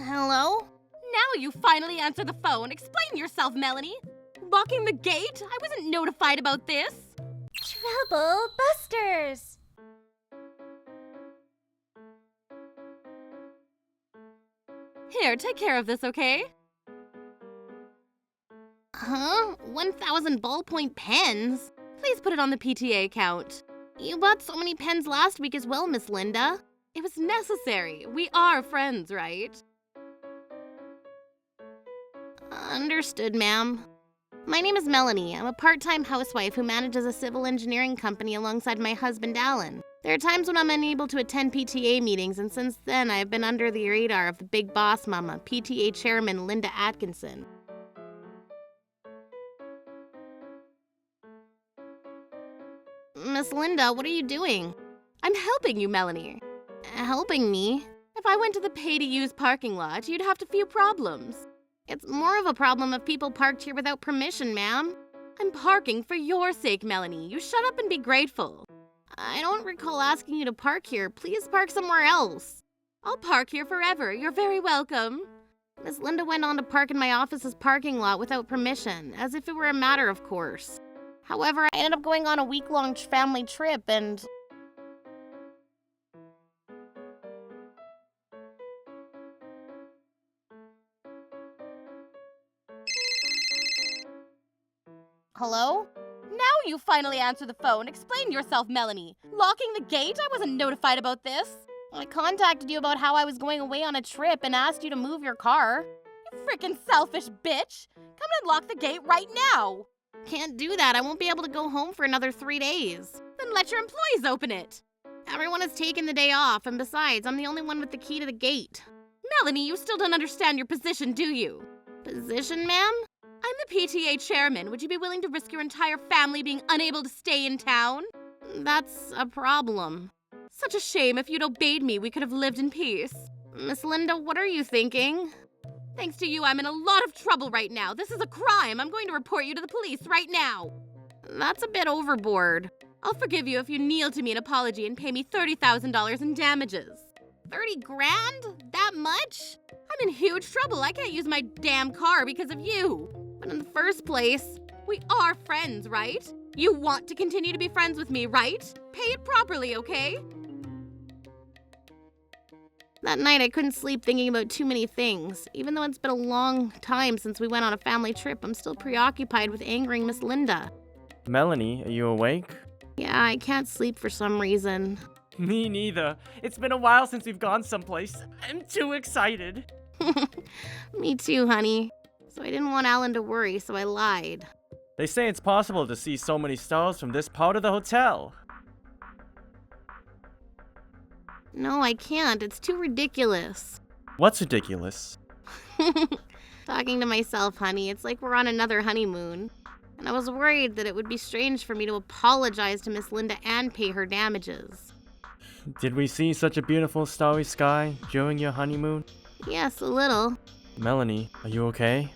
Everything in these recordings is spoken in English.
Hello? Now you finally answer the phone. Explain yourself, Melanie. Locking the gate? I wasn't notified about this. Trouble Busters! Here, take care of this, okay? Huh? 1,000 ballpoint pens? Please put it on the PTA account. You bought so many pens last week as well, Miss Linda. It was necessary. We are friends, right? Understood, ma'am. My name is Melanie. I'm a part-time housewife who manages a civil engineering company alongside my husband, Alan. There are times when I'm unable to attend PTA meetings, and since then I've been under the radar of the big boss mama, PTA chairman Linda Atkinson. Miss Linda, what are you doing? I'm helping you, Melanie. Helping me? If I went to the pay-to-use parking lot, you'd have a few problems. It's more of a problem if people parked here without permission, ma'am. I'm parking for your sake, Melanie. You shut up and be grateful. I don't recall asking you to park here. Please park somewhere else. I'll park here forever. You're very welcome. Miss Linda went on to park in my office's parking lot without permission, as if it were a matter of course. However, I ended up going on a week-long family trip and... Hello? Now you finally answer the phone. Explain yourself, Melanie. Locking the gate? I wasn't notified about this. I contacted you about how I was going away on a trip and asked you to move your car. You freaking selfish bitch. Come and lock the gate right now. Can't do that. I won't be able to go home for another 3 days. Then let your employees open it. Everyone has taken the day off, and besides, I'm the only one with the key to the gate. Melanie, you still don't understand your position, do you? Position, ma'am? I'm the PTA chairman. Would you be willing to risk your entire family being unable to stay in town? That's a problem. Such a shame. If you'd obeyed me, we could have lived in peace. Miss Linda, what are you thinking? Thanks to you, I'm in a lot of trouble right now. This is a crime. I'm going to report you to the police right now. That's a bit overboard. I'll forgive you if you kneel to me in apology and pay me $30,000 in damages. 30 grand? That much? I'm in huge trouble. I can't use my damn car because of you. But in the first place, we are friends, right? You want to continue to be friends with me, right? Pay it properly, okay? That night I couldn't sleep thinking about too many things. Even though it's been a long time since we went on a family trip, I'm still preoccupied with angering Miss Linda. Melanie, are you awake? Yeah, I can't sleep for some reason. Me neither. It's been a while since we've gone someplace. I'm too excited. Me too, honey. So I didn't want Alan to worry, so I lied. They say it's possible to see so many stars from this part of the hotel. No, I can't. It's too ridiculous. What's ridiculous? Talking to myself, honey. It's like we're on another honeymoon. And I was worried that it would be strange for me to apologize to Miss Linda and pay her damages. Did we see such a beautiful starry sky during your honeymoon? Yes, a little. Melanie, are you okay?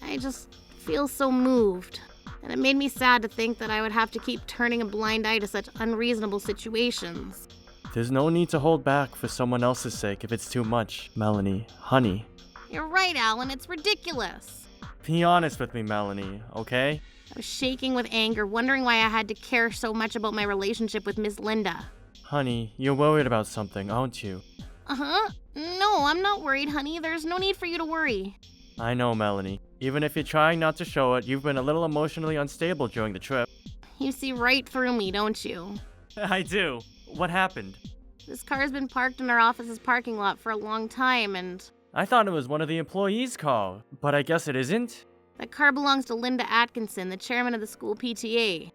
I just feel so moved. And it made me sad to think that I would have to keep turning a blind eye to such unreasonable situations. There's no need to hold back for someone else's sake if it's too much, Melanie. Honey. You're right, Alan. It's ridiculous. Be honest with me, Melanie, okay? I was shaking with anger, wondering why I had to care so much about my relationship with Miss Linda. Honey, you're worried about something, aren't you? Uh-huh. No, I'm not worried, honey. There's no need for you to worry. I know, Melanie. Even if you're trying not to show it, you've been a little emotionally unstable during the trip. You see right through me, don't you? I do. What happened? This car's been parked in our office's parking lot for a long time, and... I thought it was one of the employees' car, but I guess it isn't? That car belongs to Linda Atkinson, the chairman of the school PTA.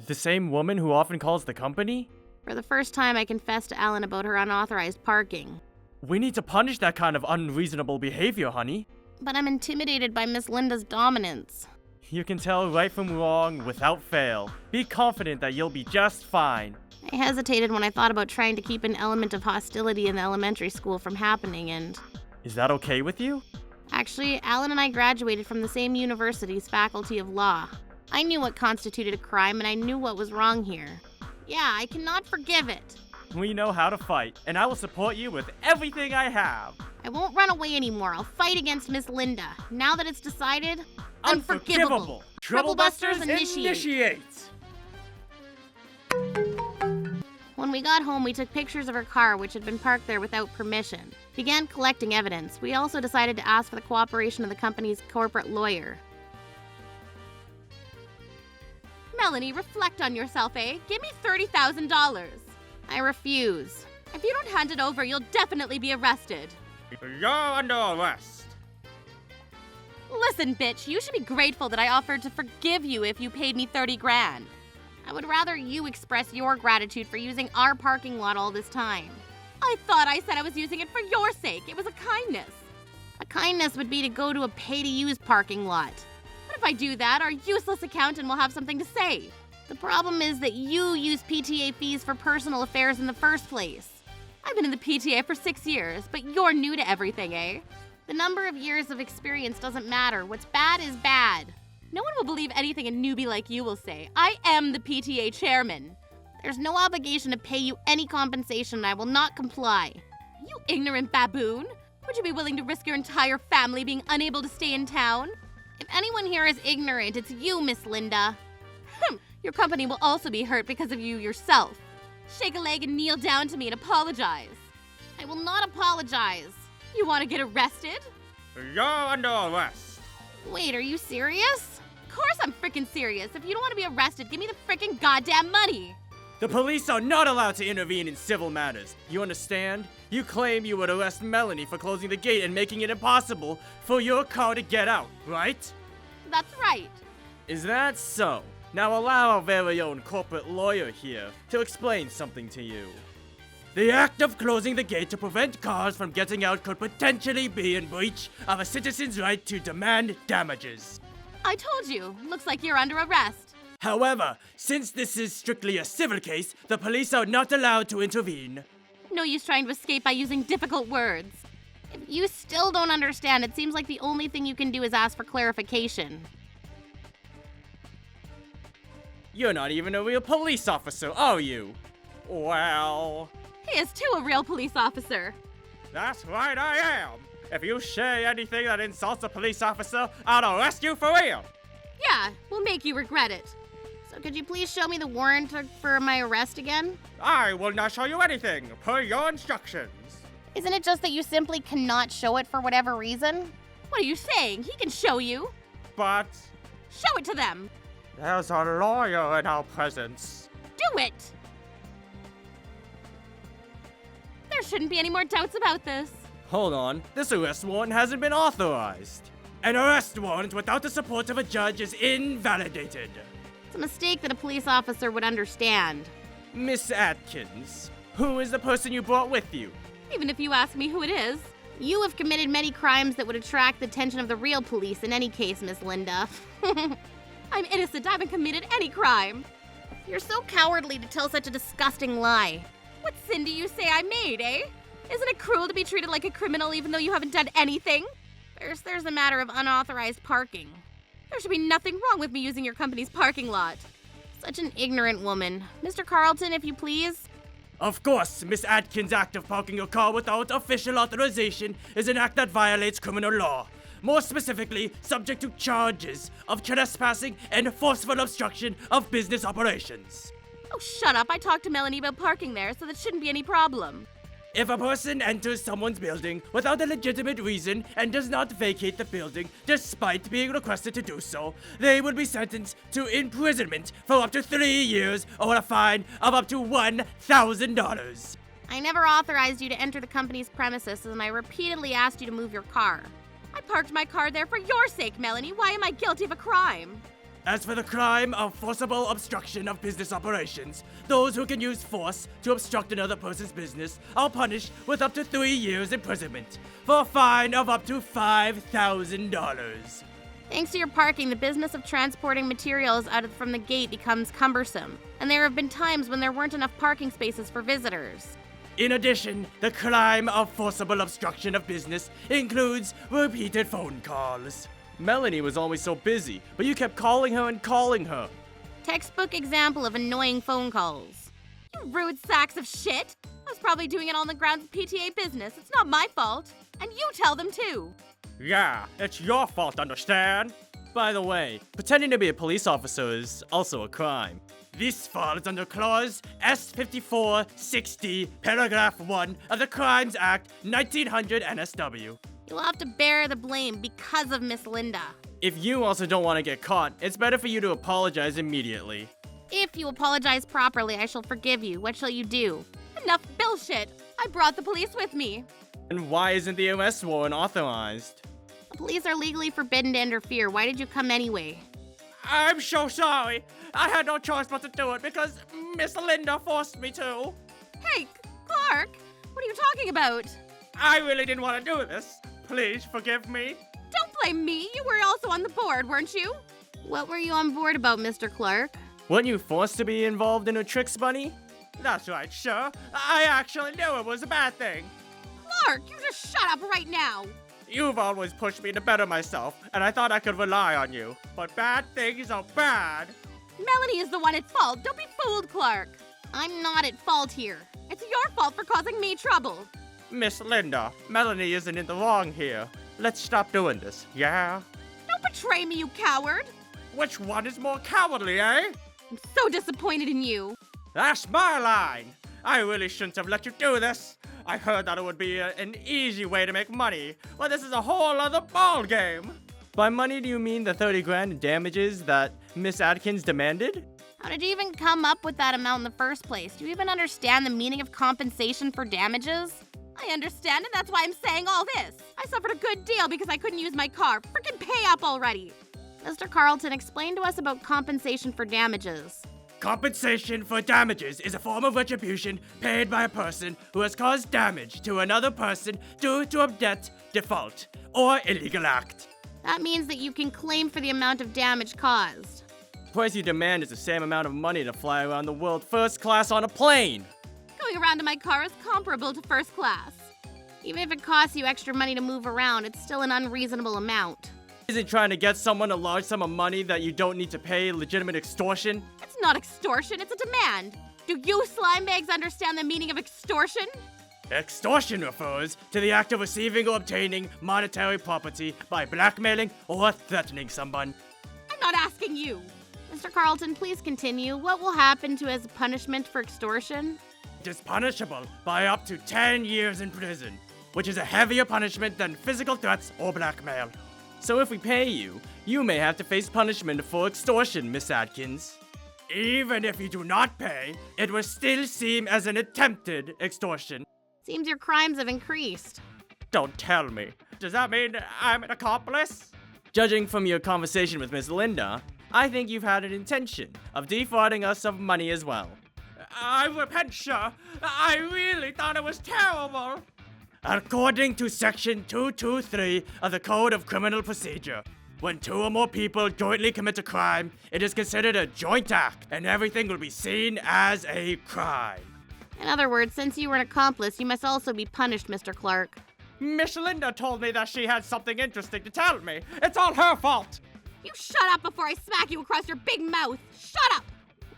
The same woman who often calls the company? For the first time, I confessed to Alan about her unauthorized parking. We need to punish that kind of unreasonable behavior, honey. But I'm intimidated by Miss Linda's dominance. You can tell right from wrong without fail. Be confident that you'll be just fine. I hesitated when I thought about trying to keep an element of hostility in the elementary school from happening, and... Is that okay with you? Actually, Alan and I graduated from the same university's Faculty of Law. I knew what constituted a crime, and I knew what was wrong here. Yeah, I cannot forgive it. We know how to fight, and I will support you with everything I have. I won't run away anymore. I'll fight against Miss Linda. Now that it's decided, unforgivable. Troublebusters initiate. When we got home, we took pictures of her car, which had been parked there without permission. Began collecting evidence. We also decided to ask for the cooperation of the company's corporate lawyer. Melanie, reflect on yourself, eh? Give me $30,000. I refuse. If you don't hand it over, you'll definitely be arrested. You're under arrest. Listen, bitch, you should be grateful that I offered to forgive you if you paid me 30 grand. I would rather you express your gratitude for using our parking lot all this time. I thought I said I was using it for your sake. It was a kindness. A kindness would be to go to a pay-to-use parking lot. What if I do that? Our useless accountant will have something to say. The problem is that you use PTA fees for personal affairs in the first place. I've been in the PTA for 6 years, but you're new to everything, eh? The number of years of experience doesn't matter. What's bad is bad. No one will believe anything a newbie like you will say. I am the PTA chairman. There's no obligation to pay you any compensation, and I will not comply. You ignorant baboon! Would you be willing to risk your entire family being unable to stay in town? If anyone here is ignorant, it's you, Miss Linda. Your company will also be hurt because of you yourself. Shake a leg and kneel down to me and apologize. I will not apologize. You want to get arrested? You're under arrest. Wait, are you serious? Of course I'm freaking serious. If you don't want to be arrested, give me the freaking goddamn money. The police are not allowed to intervene in civil matters. You understand? You claim you would arrest Melanie for closing the gate and making it impossible for your car to get out, right? That's right. Is that so? Now allow our very own corporate lawyer here to explain something to you. The act of closing the gate to prevent cars from getting out could potentially be in breach of a citizen's right to demand damages. I told you. Looks like you're under arrest. However, since this is strictly a civil case, the police are not allowed to intervene. No use trying to escape by using difficult words. If you still don't understand, it seems like the only thing you can do is ask for clarification. You're not even a real police officer, are you? Well... He is too a real police officer. That's right, I am. If you say anything that insults a police officer, I'll arrest you for real. Yeah, we'll make you regret it. So could you please show me the warrant for my arrest again? I will not show you anything, per your instructions. Isn't it just that you simply cannot show it for whatever reason? What are you saying? He can show you. But... Show it to them. there's a lawyer in our presence. Do it. There shouldn't be any more doubts about this. Hold on, this arrest warrant hasn't been authorized. An arrest warrant without the support of a judge is invalidated. It's a mistake that a police officer would understand. Miss Atkins, who is the person you brought with you? Even if you ask me who it is. You have committed many crimes that would attract the attention of the real police in any case, Miss Linda. I'm innocent. I haven't committed any crime. You're so cowardly to tell such a disgusting lie. What sin do you say I made, eh? Isn't it cruel to be treated like a criminal even though you haven't done anything? First, there's a matter of unauthorized parking. There should be nothing wrong with me using your company's parking lot. Such an ignorant woman. Mr. Carlton, if you please. Of course, Miss Atkins' act of parking your car without official authorization is an act that violates criminal law. More specifically, subject to charges of trespassing and forceful obstruction of business operations. Oh, shut up. I talked to Melanie about parking there, so that shouldn't be any problem. If a person enters someone's building without a legitimate reason and does not vacate the building despite being requested to do so, they will be sentenced to imprisonment for up to 3 years or a fine of up to $1,000. I never authorized you to enter the company's premises, and I repeatedly asked you to move your car. I parked my car there for your sake, Melanie. Why am I guilty of a crime? As for the crime of forcible obstruction of business operations, those who can use force to obstruct another person's business are punished with up to 3 years imprisonment for a fine of up to $5,000. Thanks to your parking, the business of transporting materials from the gate becomes cumbersome, and there have been times when there weren't enough parking spaces for visitors. In addition, the crime of forcible obstruction of business includes repeated phone calls. Melanie was always so busy, but you kept calling her and calling her. Textbook example of annoying phone calls. You rude sacks of shit! I was probably doing it on the grounds of PTA business. It's not my fault. And you tell them too. Yeah, it's your fault, understand? By the way, pretending to be a police officer is also a crime. This falls under Clause S5460, Paragraph 1 of the Crimes Act 1900 NSW. You'll have to bear the blame because of Miss Linda. If you also don't want to get caught, it's better for you to apologize immediately. If you apologize properly, I shall forgive you. What shall you do? Enough bullshit. I brought the police with me. And why isn't the arrest warrant authorized? The police are legally forbidden to interfere. Why did you come anyway? I'm so sorry. I had no choice but to do it because Miss Linda forced me to. Hey, Clark, what are you talking about? I really didn't want to do this. Please forgive me. Don't blame me. You were also on the board, weren't you? What were you on board about, Mr. Clark? Weren't you forced to be involved in her tricks, Bunny? That's right, sir. I actually knew it was a bad thing. Clark, you just shut up right now. You've always pushed me to better myself, and I thought I could rely on you. But bad things are bad. Melanie is the one at fault. Don't be fooled, Clark. I'm not at fault here. It's your fault for causing me trouble. Miss Linda, Melanie isn't in the wrong here. Let's stop doing this, yeah? Don't betray me, you coward. Which one is more cowardly, eh? I'm so disappointed in you. That's my line. I really shouldn't have let you do this. I heard that it would be an easy way to make money. Well, this is a whole other ball game. By money, do you mean the 30 grand in damages that Miss Adkins demanded? How did you even come up with that amount in the first place? Do you even understand the meaning of compensation for damages? I understand, and that's why I'm saying all this. I suffered a good deal because I couldn't use my car. Frickin' pay up already. Mr. Carlton, explain to us about compensation for damages. Compensation for damages is a form of retribution paid by a person who has caused damage to another person due to a debt, default, or illegal act. That means that you can claim for the amount of damage caused. The price you demand is the same amount of money to fly around the world first class on a plane. Going around in my car is comparable to first class. Even if it costs you extra money to move around, it's still an unreasonable amount. Isn't trying to get someone a large sum of money that you don't need to pay legitimate extortion? It's not extortion, it's a demand. Do you slime bags understand the meaning of extortion? Extortion refers to the act of receiving or obtaining monetary property by blackmailing or threatening someone. I'm not asking you. Mr. Carlton, please continue. What will happen to as a punishment for extortion? It is punishable by up to 10 years in prison, which is a heavier punishment than physical threats or blackmail. So if we pay you, you may have to face punishment for extortion, Miss Adkins. Even if you do not pay, it will still seem as an attempted extortion. Seems your crimes have increased. Don't tell me. Does that mean I'm an accomplice? Judging from your conversation with Miss Linda, I think you've had an intention of defrauding us of money as well. I repent, sir. I really thought it was terrible. According to Section 223 of the Code of Criminal Procedure, when two or more people jointly commit a crime, it is considered a joint act, and everything will be seen as a crime. In other words, since you were an accomplice, you must also be punished, Mr. Clark. Miss Linda told me that she had something interesting to tell me. It's all her fault. You shut up before I smack you across your big mouth. Shut up!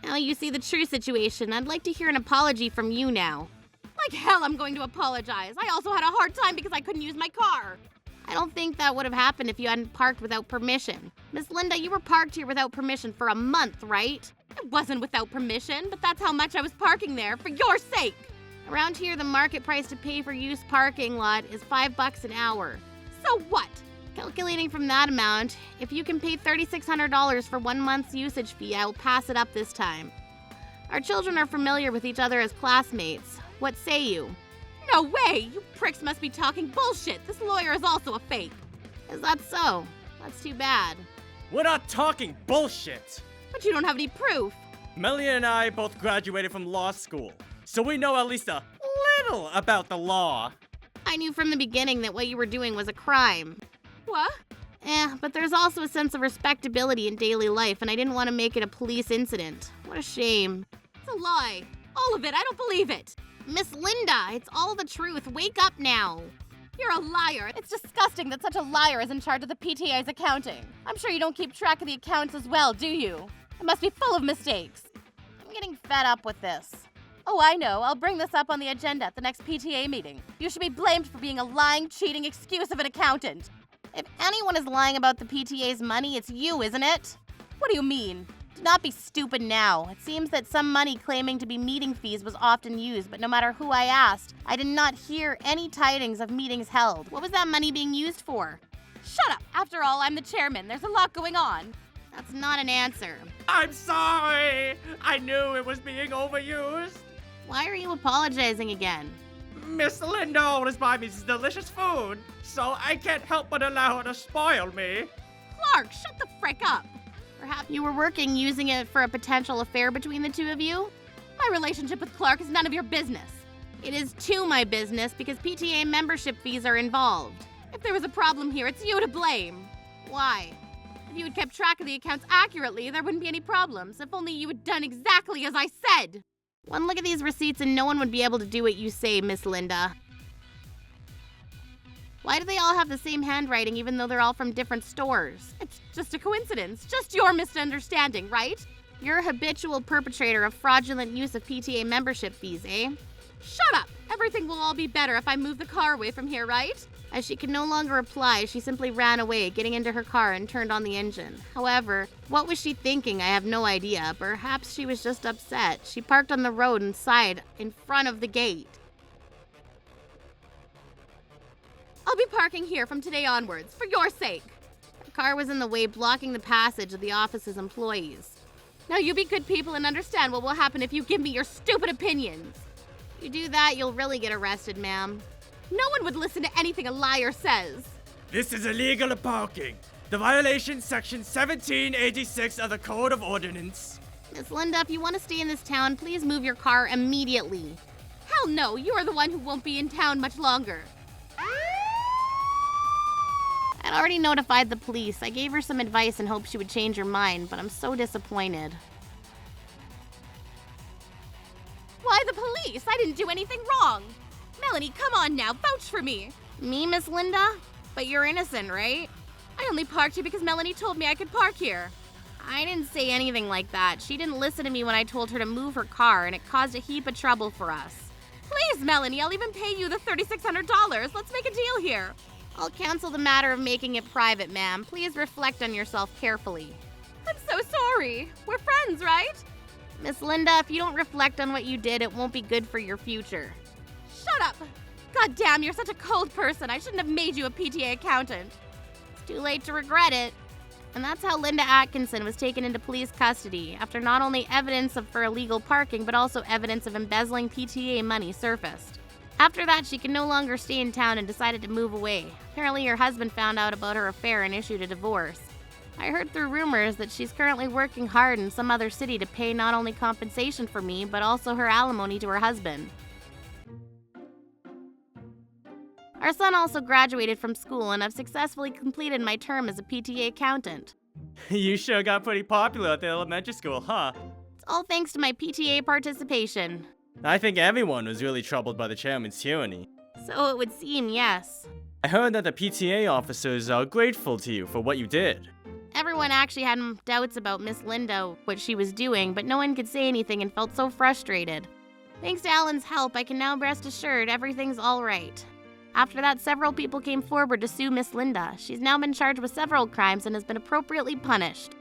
Now you see the true situation. I'd like to hear an apology from you now. Like hell I'm going to apologize. I also had a hard time because I couldn't use my car. I don't think that would have happened if you hadn't parked without permission. Miss Linda, you were parked here without permission for a month, right? It wasn't without permission, but that's how much I was parking there for your sake. Around here, the market price to pay for used parking lot is $5 an hour. So what? Calculating from that amount, if you can pay $3,600 for 1 month's usage fee, I will pass it up this time. Our children are familiar with each other as classmates. What say you? No way! You pricks must be talking bullshit. This lawyer is also a fake. Is that so? That's too bad. We're not talking bullshit. But you don't have any proof. Melanie and I both graduated from law school, so we know at least a little about the law. I knew from the beginning that what you were doing was a crime. What? But there's also a sense of respectability in daily life, and I didn't want to make it a police incident. What a shame. It's a lie. All of it. I don't believe it. Miss Linda, it's all the truth. Wake up now. You're a liar. It's disgusting that such a liar is in charge of the PTA's accounting. I'm sure you don't keep track of the accounts as well, do you? It must be full of mistakes. I'm getting fed up with this. Oh, I know. I'll bring this up on the agenda at the next PTA meeting. You should be blamed for being a lying, cheating excuse of an accountant. If anyone is lying about the PTA's money, it's you, isn't it? What do you mean? Do not be stupid now. It seems that some money claiming to be meeting fees was often used, but no matter who I asked, I did not hear any tidings of meetings held. What was that money being used for? Shut up! After all, I'm the chairman. There's a lot going on. That's not an answer. I'm sorry. I knew it was being overused. Why are you apologizing again? Miss Linda always buys me this delicious food, so I can't help but allow her to spoil me. Clark, shut the frick up! Perhaps you were working using it for a potential affair between the two of you? My relationship with Clark is none of your business. It is too my business because PTA membership fees are involved. If there was a problem here, it's you to blame. Why? If you had kept track of the accounts accurately, there wouldn't be any problems. If only you had done exactly as I said. One look at these receipts and no one would be able to do what you say, Miss Linda. Why do they all have the same handwriting even though they're all from different stores? It's just a coincidence. Just your misunderstanding, right? You're a habitual perpetrator of fraudulent use of PTA membership fees, eh? Shut up! Everything will all be better if I move the car away from here, right? As she could no longer reply, she simply ran away, getting into her car and turned on the engine. However, what was she thinking? I have no idea. Perhaps she was just upset. She parked on the road and sighed in front of the gate. I'll be parking here from today onwards, for your sake. Her car was in the way, blocking the passage of the office's employees. Now you be good people and understand what will happen if you give me your stupid opinions. If you do that, you'll really get arrested, ma'am. No one would listen to anything a liar says. This is illegal parking. The violation section 1786 of the Code of Ordinance. Miss Linda, if you want to stay in this town, please move your car immediately. Hell no, you're the one who won't be in town much longer. I'd already notified the police. I gave her some advice and hoped she would change her mind, but I'm so disappointed. Why the police? I didn't do anything wrong. Melanie, come on now, vouch for me. Me, Miss Linda? But you're innocent, right? I only parked here because Melanie told me I could park here. I didn't say anything like that. She didn't listen to me when I told her to move her car, and it caused a heap of trouble for us. Please, Melanie, I'll even pay you the $3,600. Let's make a deal here. I'll cancel the matter of making it private, ma'am. Please reflect on yourself carefully. I'm so sorry. We're friends, right? Miss Linda, if you don't reflect on what you did, it won't be good for your future. Shut up! God damn, you're such a cold person. I shouldn't have made you a PTA accountant. It's too late to regret it. And that's how Linda Atkinson was taken into police custody, after not only evidence of her illegal parking, but also evidence of embezzling PTA money surfaced. After that, she could no longer stay in town and decided to move away. Apparently, her husband found out about her affair and issued a divorce. I heard through rumors that she's currently working hard in some other city to pay not only compensation for me, but also her alimony to her husband. Our son also graduated from school, and I've successfully completed my term as a PTA accountant. You sure got pretty popular at the elementary school, huh? It's all thanks to my PTA participation. I think everyone was really troubled by the chairman's tyranny. So it would seem, yes. I heard that the PTA officers are grateful to you for what you did. Everyone actually had doubts about Miss Linda, what she was doing, but no one could say anything and felt so frustrated. Thanks to Alan's help, I can now rest assured everything's all right. After that, several people came forward to sue Miss Linda. She's now been charged with several crimes and has been appropriately punished.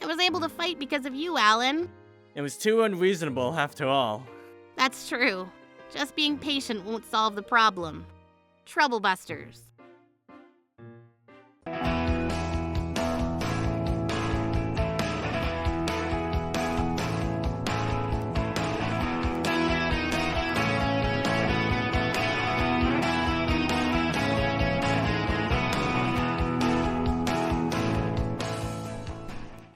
I was able to fight because of you, Alan. It was too unreasonable after all. That's true. Just being patient won't solve the problem. Troublebusters.